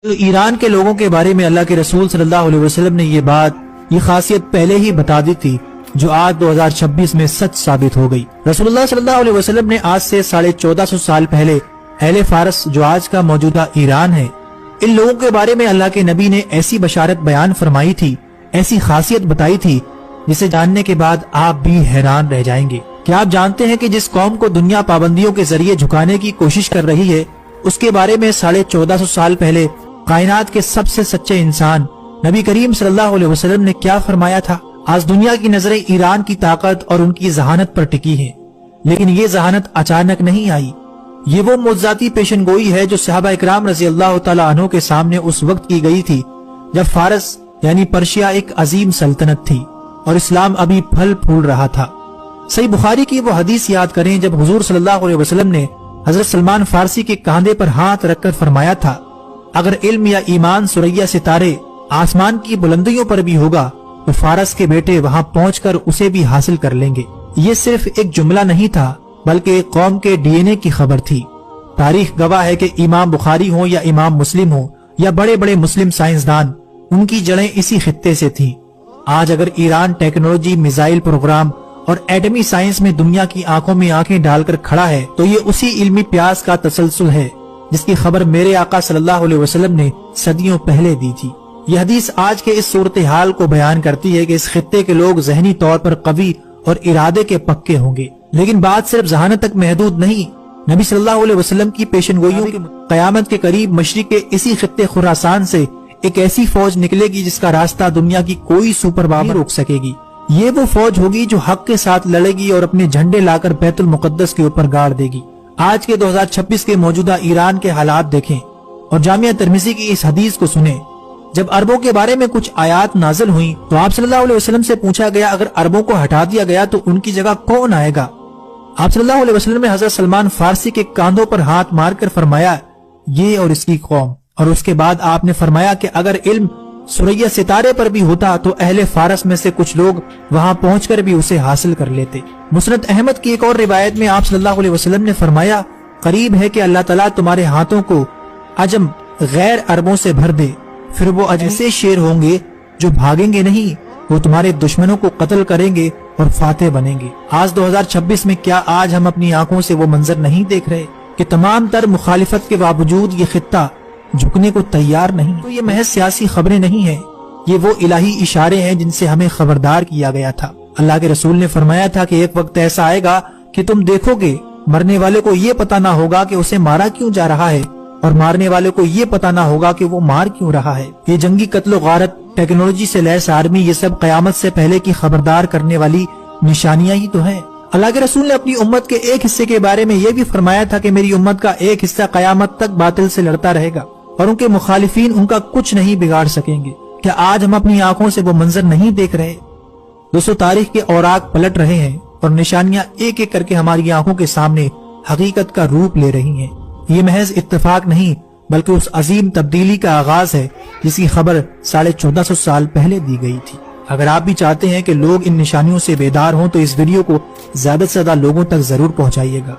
تو ایران کے لوگوں کے بارے میں اللہ کے رسول صلی اللہ علیہ وسلم نے یہ خاصیت پہلے ہی بتا دی تھی، جو آج 2026 میں سچ ثابت ہو گئی۔ رسول اللہ صلی اللہ علیہ وسلم نے آج سے 1450 سال پہلے اہل فارس، جو آج کا موجودہ ایران ہے، ان لوگوں کے بارے میں اللہ کے نبی نے ایسی بشارت بیان فرمائی تھی، ایسی خاصیت بتائی تھی، جسے جاننے کے بعد آپ بھی حیران رہ جائیں گے۔ کیا آپ جانتے ہیں کہ جس قوم کو دنیا پابندیوں کے ذریعے جھکانے کی کوشش کر رہی ہے، اس کے بارے میں 1450 سال پہلے کائنات کے سب سے سچے انسان نبی کریم صلی اللہ علیہ وسلم نے کیا فرمایا تھا؟ آج دنیا کی نظریں ایران کی طاقت اور ان کی ذہانت پر ٹکی ہیں، لیکن یہ ذہانت اچانک نہیں آئی۔ یہ وہ معجزاتی پیشن گوئی ہے جو صحابہ اکرام رضی اللہ تعالیٰ عنہ کے سامنے اس وقت کی گئی تھی جب فارس یعنی پرشیا ایک عظیم سلطنت تھی اور اسلام ابھی پھل پھول رہا تھا۔ صحیح بخاری کی وہ حدیث یاد کریں جب حضور صلی اللہ علیہ وسلم نے حضرت سلمان فارسی کے کاندھے پر ہاتھ رکھ کر فرمایا تھا، اگر علم یا ایمان ثریا ستارے آسمان کی بلندیوں پر بھی ہوگا تو فارس کے بیٹے وہاں پہنچ کر اسے بھی حاصل کر لیں گے۔ یہ صرف ایک جملہ نہیں تھا بلکہ ایک قوم کے ڈی این اے کی خبر تھی۔ تاریخ گواہ ہے کہ امام بخاری ہوں یا امام مسلم ہوں یا بڑے بڑے مسلم سائنسدان، ان کی جڑیں اسی خطے سے تھیں۔ آج اگر ایران ٹیکنالوجی، میزائل پروگرام اور ایٹمی سائنس میں دنیا کی آنکھوں میں آنکھیں ڈال کر کھڑا ہے تو یہ اسی علمی پیاس کا تسلسل ہے جس کی خبر میرے آقا صلی اللہ علیہ وسلم نے صدیوں پہلے دی تھی۔ یہ حدیث آج کے اس صورتحال کو بیان کرتی ہے کہ اس خطے کے لوگ ذہنی طور پر قوی اور ارادے کے پکے ہوں گے، لیکن بات صرف ذہانت تک محدود نہیں۔ نبی صلی اللہ علیہ وسلم کی پیشن گوئیوں کے قیامت کے قریب مشرق کے اسی خطے خراسان سے ایک ایسی فوج نکلے گی جس کا راستہ دنیا کی کوئی سپر پاور روک سکے گی۔ یہ وہ فوج ہوگی جو حق کے ساتھ لڑے گی اور اپنے جھنڈے لا کر بیت المقدس کے اوپر گاڑ دے گی۔ آج کے 2026 کے موجودہ ایران کے حالات دیکھیں اور جامعہ ترمذی کی اس حدیث کو سنیں۔ جب عربوں کے بارے میں کچھ آیات نازل ہوئیں تو آپ صلی اللہ علیہ وسلم سے پوچھا گیا اگر عربوں کو ہٹا دیا گیا تو ان کی جگہ کون آئے گا؟ آپ صلی اللہ علیہ وسلم نے حضرت سلمان فارسی کے کاندھوں پر ہاتھ مار کر فرمایا یہ اور اس کی قوم، اور اس کے بعد آپ نے فرمایا کہ اگر علم ثریا ستارے پر بھی ہوتا تو اہل فارس میں سے کچھ لوگ وہاں پہنچ کر بھی اسے حاصل کر لیتے۔ مسند احمد کی ایک اور روایت میں آپ صلی اللہ علیہ وسلم نے فرمایا قریب ہے کہ اللہ تعالیٰ تمہارے ہاتھوں کو عجم غیر عربوں سے بھر دے، پھر وہ ایسے شیر ہوں گے جو بھاگیں گے نہیں، وہ تمہارے دشمنوں کو قتل کریں گے اور فاتح بنیں گے۔ آج 2026 میں کیا آج ہم اپنی آنکھوں سے وہ منظر نہیں دیکھ رہے کہ تمام تر مخالفت کے باوجود یہ خطہ جھکنے کو تیار نہیں؟ تو یہ محض سیاسی خبریں نہیں ہیں، یہ وہ الہی اشارے ہیں جن سے ہمیں خبردار کیا گیا تھا۔ اللہ کے رسول نے فرمایا تھا کہ ایک وقت ایسا آئے گا کہ تم دیکھو گے مرنے والے کو یہ پتہ نہ ہوگا کہ اسے مارا کیوں جا رہا ہے، اور مارنے والے کو یہ پتہ نہ ہوگا کہ وہ مار کیوں رہا ہے۔ یہ جنگی قتل و غارت، ٹیکنالوجی سے لیس آرمی، یہ سب قیامت سے پہلے کی خبردار کرنے والی نشانیاں ہی تو ہیں۔ اللہ کے رسول نے اپنی امت کے ایک حصے کے بارے میں یہ بھی فرمایا تھا کہ میری امت کا ایک حصہ قیامت تک باطل سے لڑتا رہے گا اور ان کے مخالفین ان کا کچھ نہیں بگاڑ سکیں گے۔ کیا آج ہم اپنی آنکھوں سے وہ منظر نہیں دیکھ رہے؟ دوستو، تاریخ کے اوراق پلٹ رہے ہیں اور نشانیاں ایک ایک کر کے ہماری آنکھوں کے سامنے حقیقت کا روپ لے رہی ہیں۔ یہ محض اتفاق نہیں بلکہ اس عظیم تبدیلی کا آغاز ہے جس کی خبر 1450 سال پہلے دی گئی تھی۔ اگر آپ بھی چاہتے ہیں کہ لوگ ان نشانیوں سے بیدار ہوں تو اس ویڈیو کو زیادہ سے زیادہ لوگوں تک ضرور پہنچائیے گا۔